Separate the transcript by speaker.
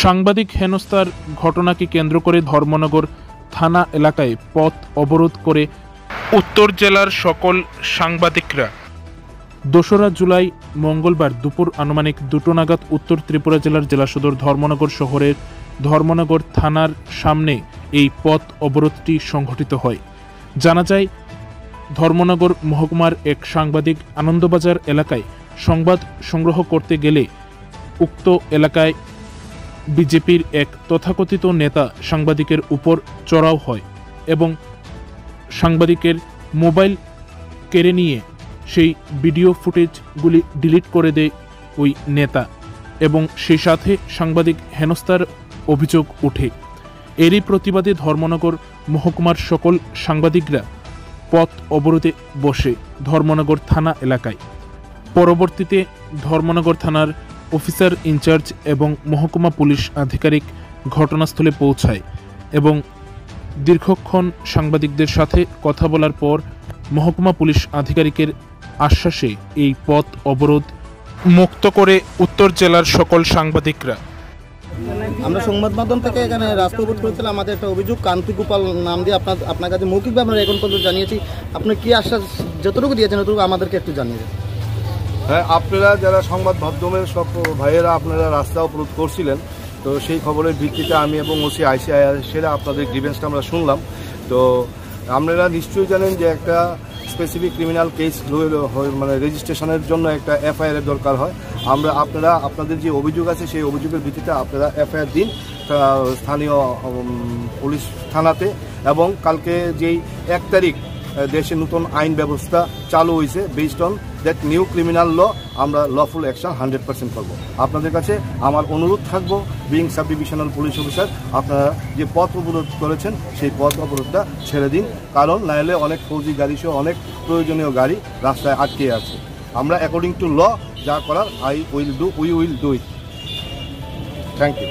Speaker 1: সাংবাদিক হেনস্থার ঘটনাকে কেন্দ্র করে ধর্মনগর থানা এলাকায় পথ অবরোধ করে উত্তর জেলার সকল সাংবাদিকরা। 2রা জুলাই মঙ্গলবার দুপুর আনুমানিক 2টো নাগাদ উত্তর ত্রিপুরা জেলার জেলা সদর ধর্মনগর শহরের ধর্মনগর থানার সামনে এই পথ অবরোধটি সংঘটিত হয়। জানা যায়, ধর্মনগর মহকুমার এক সাংবাদিক আনন্দবাজার এলাকায় সংবাদ সংগ্রহ করতে গেলে উক্ত এলাকায় বিজেপির এক তথাকথিত নেতা সাংবাদিকের উপর চড়াও হয় এবং সাংবাদিকের মোবাইল কেড়ে নিয়ে সেই ভিডিও ফুটেজগুলি ডিলিট করে দেয় ওই নেতা এবং সেই সাথে সাংবাদিক হেনস্থার অভিযোগ ওঠে। এরই প্রতিবাদে ধর্মনগর মহকুমার সকল সাংবাদিকরা পথ অবরোধে বসে ধর্মনগর থানা এলাকায়। পরবর্তীতে ধর্মনগর থানার অফিসার ইনচার্জ এবং মহকুমা পুলিশ আধিকারিক ঘটনাস্থলে পৌঁছায় এবং দীর্ঘক্ষণ সাংবাদিকদের সাথে কথা বলার পর মহকুমা পুলিশ আধিকারিকের আশ্বাসে এই পথ অবরোধ মুক্ত করে উত্তর জেলার সকল সাংবাদিকরা।
Speaker 2: আমরা সংবাদ মাধ্যম থেকে এখানে রাস্তা অবরোধ করেছিলাম। আমাদের একটা অভিযোগ কান্তি গোপাল নাম দিয়ে আপনার কাছে মৌখিকভাবে আমরা এখন পর্যন্ত জানিয়েছি। আপনি কি আশ্বাস যতটুকু দিয়েছেন ততটুকু আমাদেরকে একটু জানিয়ে দেন।
Speaker 3: হ্যাঁ, আপনারা যারা সংবাদ মাধ্যমের সব ভাইয়েরা আপনারা রাস্তা অবরোধ করছিলেন, তো সেই খবরের ভিত্তিতে আমি এবং ওসি আইসিআইআর আপনাদের গ্রিভেন্সটা আমরা শুনলাম। তো আপনারা নিশ্চয়ই জানেন যে একটা স্পেসিফিক ক্রিমিনাল কেস মানে রেজিস্ট্রেশনের জন্য একটা এফআইআর দরকার হয়। আপনারা আপনাদের যে অভিযোগ আছে সেই অভিযোগের ভিত্তিতে আপনারা এফআইআর দিন স্থানীয় পুলিশ থানাতে। এবং কালকে যেই 1 তারিখ দেশে নতুন আইন ব্যবস্থা চালু হয়েছে, based on that new criminal law, আমরা লফুল অ্যাকশন 100% করবো। আপনাদের কাছে আমার অনুরোধ থাকবো, being sub divisional police officer, আপনারা যে পথ অবরোধ করেছেন সেই পথ অবরোধটা ছেড়ে দিন, কারণ নাহলে অনেক ফৌজি গাড়ি সহ অনেক প্রয়োজনীয় গাড়ি রাস্তায় আটকে আছে। আমরা অ্যাকর্ডিং টু ল যা করার we will do it. Thank you.